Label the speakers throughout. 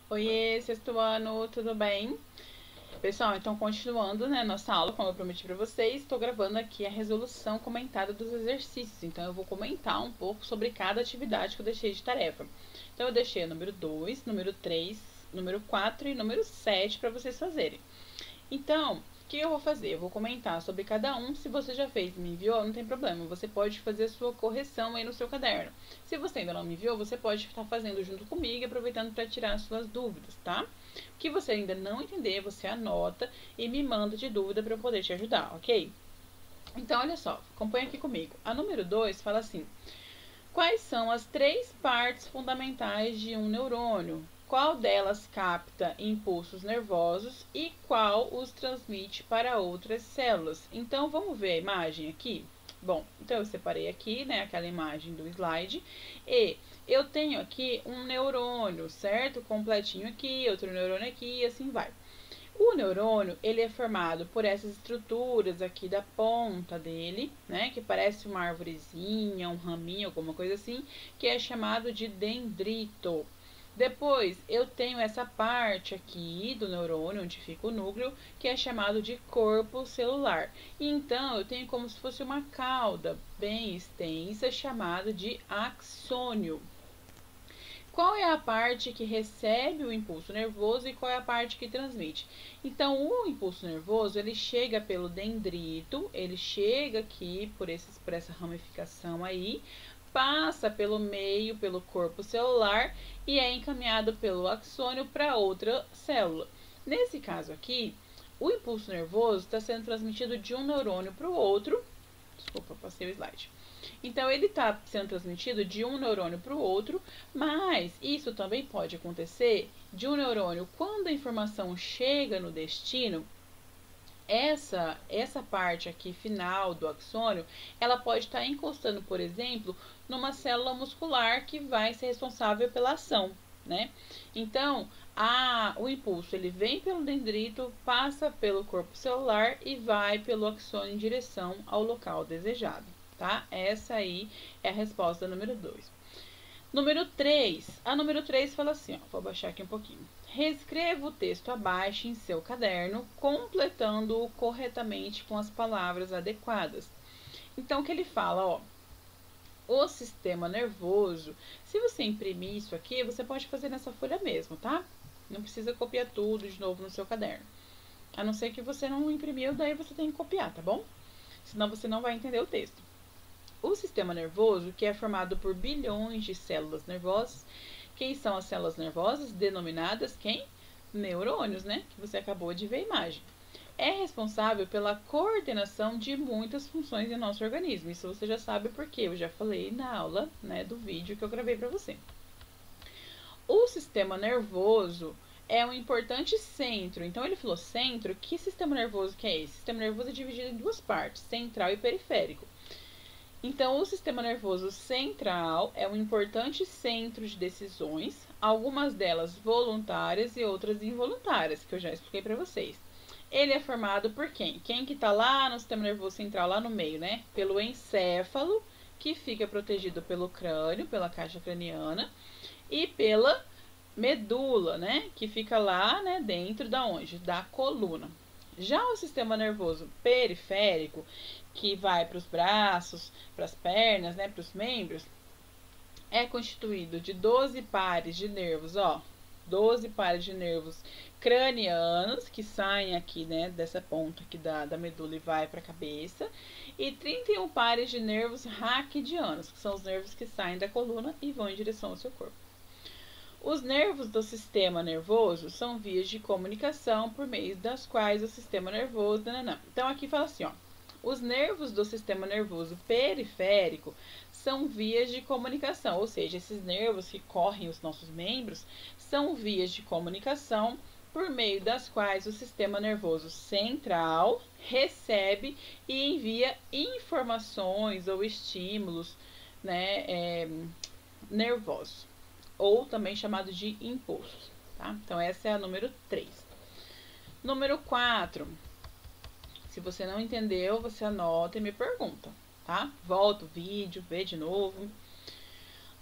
Speaker 1: Oiê, sexto ano, tudo bem? Pessoal, então continuando, né, nossa aula, como eu prometi para vocês, estou gravando aqui a resolução comentada dos exercícios. Então eu vou comentar um pouco sobre cada atividade que eu deixei de tarefa. Então eu deixei o número 2, número 3, número 4 e número 7 para vocês fazerem. Então, o que eu vou fazer? Eu vou comentar sobre cada um. Se você já fez e me enviou, não tem problema. Você pode fazer a sua correção aí no seu caderno. Se você ainda não me enviou, você pode estar fazendo junto comigo, aproveitando para tirar as suas dúvidas, tá? O que você ainda não entender, você anota e me manda de dúvida para eu poder te ajudar, ok? Então, olha só, acompanha aqui comigo. A número 2 fala assim: quais são as três partes fundamentais de um neurônio? Qual delas capta impulsos nervosos e qual os transmite para outras células? Então, vamos ver a imagem aqui? Bom, então eu separei aqui, né, aquela imagem do slide, e eu tenho aqui um neurônio, certo? Completinho aqui, outro neurônio aqui, e assim vai. O neurônio, ele é formado por essas estruturas aqui da ponta dele, né, que parece uma arvorezinha, um raminho, alguma coisa assim, que é chamado de dendrito. Depois, eu tenho essa parte aqui do neurônio, onde fica o núcleo, que é chamado de corpo celular. E então, eu tenho como se fosse uma cauda bem extensa, chamada de axônio. Qual é a parte que recebe o impulso nervoso e qual é a parte que transmite? Então, o impulso nervoso, ele chega pelo dendrito, ele chega aqui por essa ramificação aí, passa pelo meio, pelo corpo celular e é encaminhado pelo axônio para outra célula. Nesse caso aqui, o impulso nervoso está sendo transmitido de um neurônio para o outro. Desculpa, passei o slide. Então, ele está sendo transmitido de um neurônio para o outro, mas isso também pode acontecer de um neurônio, quando a informação chega no destino, essa parte aqui final do axônio, ela pode estar encostando, por exemplo, numa célula muscular que vai ser responsável pela ação, né? Então, o impulso ele vem pelo dendrito, passa pelo corpo celular e vai pelo axônio em direção ao local desejado, tá? Essa aí é a resposta número 2. Número 3. A número 3 fala assim, ó, vou abaixar aqui um pouquinho. Reescreva o texto abaixo em seu caderno, completando-o corretamente com as palavras adequadas. Então, o que ele fala, ó, o sistema nervoso, se você imprimir isso aqui, você pode fazer nessa folha mesmo, tá? Não precisa copiar tudo de novo no seu caderno. A não ser que você não imprimiu, daí você tem que copiar, tá bom? Senão você não vai entender o texto. O sistema nervoso, que é formado por bilhões de células nervosas. Quem são as células nervosas? Denominadas quem? Neurônios, né? Que você acabou de ver a imagem. É responsável pela coordenação de muitas funções em nosso organismo. Isso você já sabe porque eu já falei na aula, né, do vídeo que eu gravei para você. O sistema nervoso é um importante centro. Então, ele falou centro. Que sistema nervoso que é esse? O sistema nervoso é dividido em duas partes, central e periférico. Então, o sistema nervoso central é um importante centro de decisões, algumas delas voluntárias e outras involuntárias, que eu já expliquei para vocês. Ele é formado por quem? Quem que está lá no sistema nervoso central, lá no meio, né? Pelo encéfalo, que fica protegido pelo crânio, pela caixa craniana, e pela medula, né? Que fica lá, né, dentro da onde? Da coluna. Já o sistema nervoso periférico, que vai para os braços, para as pernas, né, para os membros, é constituído de 12 pares de nervos, ó. 12 pares de nervos cranianos, que saem aqui, né, dessa ponta aqui da medula e vai para a cabeça, e 31 pares de nervos raquidianos, que são os nervos que saem da coluna e vão em direção ao seu corpo. Os nervos do sistema nervoso são vias de comunicação por meio das quais o sistema nervoso... Então, aqui fala assim, ó. Os nervos do sistema nervoso periférico são vias de comunicação, ou seja, esses nervos que correm os nossos membros são vias de comunicação por meio das quais o sistema nervoso central recebe e envia informações ou estímulos, né, nervosos, ou também chamado de impulsos, tá? Então, essa é a número 3. Número 4. Se você não entendeu, você anota e me pergunta, tá? Volta o vídeo, vê de novo.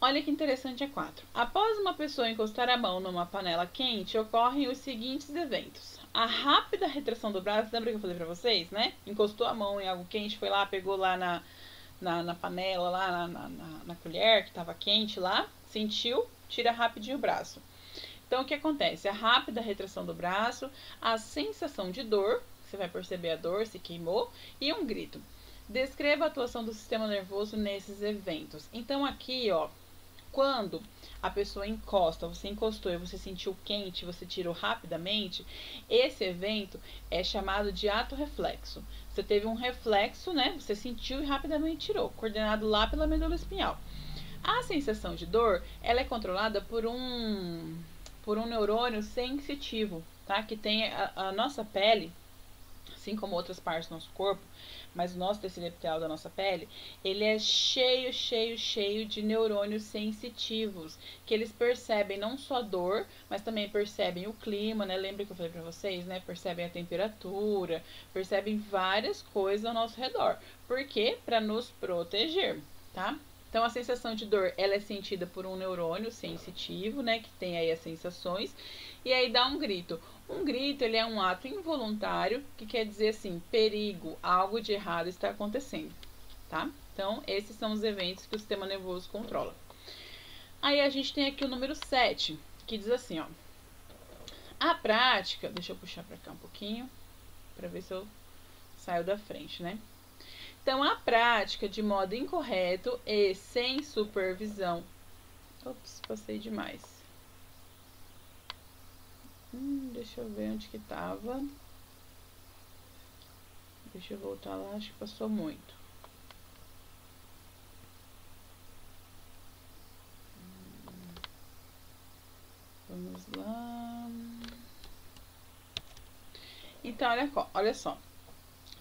Speaker 1: Olha que interessante a 4. Após uma pessoa encostar a mão numa panela quente, ocorrem os seguintes eventos. A rápida retração do braço, lembra que eu falei pra vocês, né? Encostou a mão em algo quente, foi lá, pegou lá na panela, lá na colher que estava quente lá, sentiu, tira rapidinho o braço. Então, o que acontece? A rápida retração do braço, a sensação de dor, você vai perceber a dor, se queimou, e um grito. Descreva a atuação do sistema nervoso nesses eventos. Então, aqui, ó, quando a pessoa encosta, você encostou e você sentiu quente, você tirou rapidamente, esse evento é chamado de ato reflexo. Você teve um reflexo, né? Você sentiu e rapidamente tirou, coordenado lá pela medula espinhal. A sensação de dor, ela é controlada por um neurônio sensitivo, tá? Que tem a nossa pele, assim como outras partes do nosso corpo, mas o nosso tecido epitelial da nossa pele, ele é cheio de neurônios sensitivos, que eles percebem não só dor, mas também percebem o clima, né? Lembra que eu falei pra vocês, né? Percebem a temperatura, percebem várias coisas ao nosso redor. Por quê? Para nos proteger, tá? Então, a sensação de dor, ela é sentida por um neurônio sensitivo, né? Que tem aí as sensações. E aí dá um grito. Um grito, ele é um ato involuntário, que quer dizer assim, perigo, algo de errado está acontecendo, tá? Então, esses são os eventos que o sistema nervoso controla. Aí a gente tem aqui o número 7, que diz assim, ó. A prática, deixa eu puxar pra cá um pouquinho, pra ver se eu saio da frente, né? Então, a prática de modo incorreto e sem supervisão. Ops, passei demais. Deixa eu ver onde que tava. Deixa eu voltar lá, acho que passou muito. Vamos lá. Então, olha só.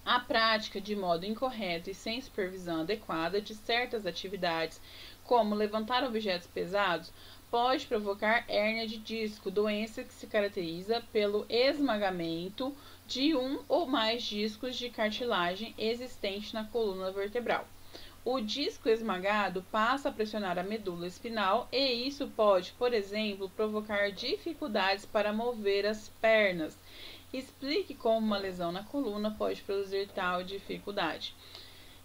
Speaker 1: A prática de modo incorreto e sem supervisão adequada de certas atividades, como levantar objetos pesados, pode provocar hérnia de disco, doença que se caracteriza pelo esmagamento de um ou mais discos de cartilagem existente na coluna vertebral. O disco esmagado passa a pressionar a medula espinal e isso pode, por exemplo, provocar dificuldades para mover as pernas. Explique como uma lesão na coluna pode produzir tal dificuldade.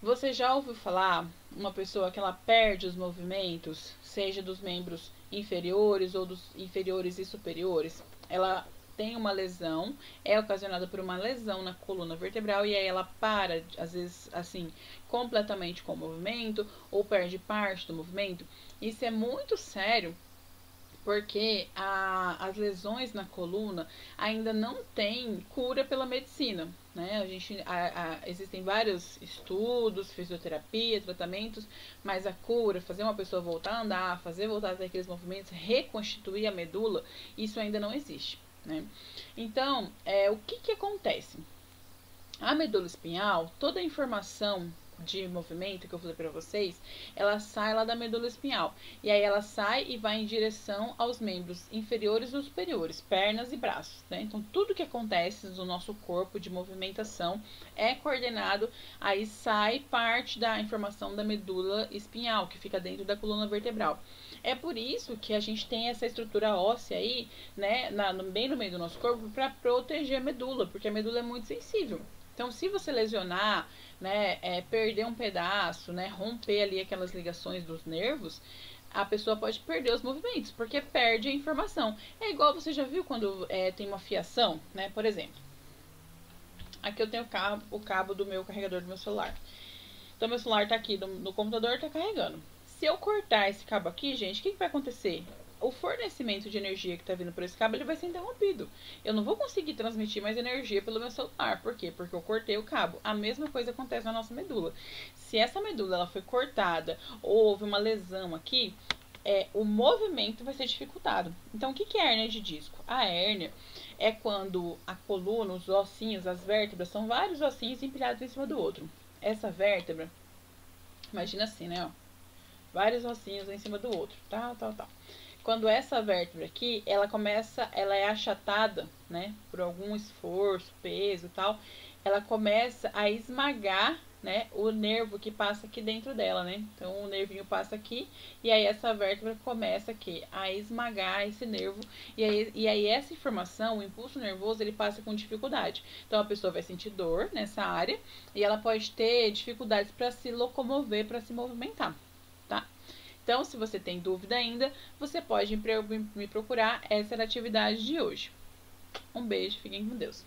Speaker 1: Você já ouviu falar uma pessoa que ela perde os movimentos, seja dos membros inferiores ou dos inferiores e superiores? Ela tem uma lesão, é ocasionada por uma lesão na coluna vertebral e aí ela para, às vezes, assim, completamente com o movimento ou perde parte do movimento. Isso é muito sério porque as lesões na coluna ainda não tem cura pela medicina, né? Existem vários estudos, fisioterapia, tratamentos, mas a cura, fazer uma pessoa voltar a andar, fazer voltar a ter aqueles movimentos, reconstituir a medula, isso ainda não existe, né? Então, o que acontece? A medula espinhal, toda a informação de movimento que eu falei para vocês, ela sai lá da medula espinhal. E aí ela sai e vai em direção aos membros inferiores e superiores, pernas e braços, né? Então, tudo que acontece no nosso corpo de movimentação é coordenado, aí sai parte da informação da medula espinhal, que fica dentro da coluna vertebral. É por isso que a gente tem essa estrutura óssea aí, né, bem no meio do nosso corpo, para proteger a medula, porque a medula é muito sensível. Então, se você lesionar, né, perder um pedaço, né, romper ali aquelas ligações dos nervos, a pessoa pode perder os movimentos, porque perde a informação. É igual você já viu quando tem uma fiação, né, por exemplo. Aqui eu tenho o cabo do meu carregador do meu celular. Então, meu celular tá aqui no computador, tá carregando. Se eu cortar esse cabo aqui, gente, o que vai acontecer? O fornecimento de energia que está vindo por esse cabo, ele vai ser interrompido. Eu não vou conseguir transmitir mais energia pelo meu celular. Por quê? Porque eu cortei o cabo. A mesma coisa acontece na nossa medula. Se essa medula ela foi cortada ou houve uma lesão aqui, o movimento vai ser dificultado. Então, o que é hérnia de disco? A hérnia é quando a coluna, os ossinhos, as vértebras, são vários ossinhos empilhados em cima do outro. Essa vértebra, imagina assim, né? Ó, vários ossinhos em cima do outro, tal. quando essa vértebra aqui, ela é achatada, né, por algum esforço, peso e tal, ela começa a esmagar, né, o nervo que passa aqui dentro dela, né? Então o nervinho passa aqui e aí essa vértebra começa aqui a esmagar esse nervo e aí essa informação, o impulso nervoso, ele passa com dificuldade. Então a pessoa vai sentir dor nessa área e ela pode ter dificuldades para se locomover, para se movimentar, tá? Então, se você tem dúvida ainda, você pode me procurar. Essa era a atividade de hoje. Um beijo, fiquem com Deus.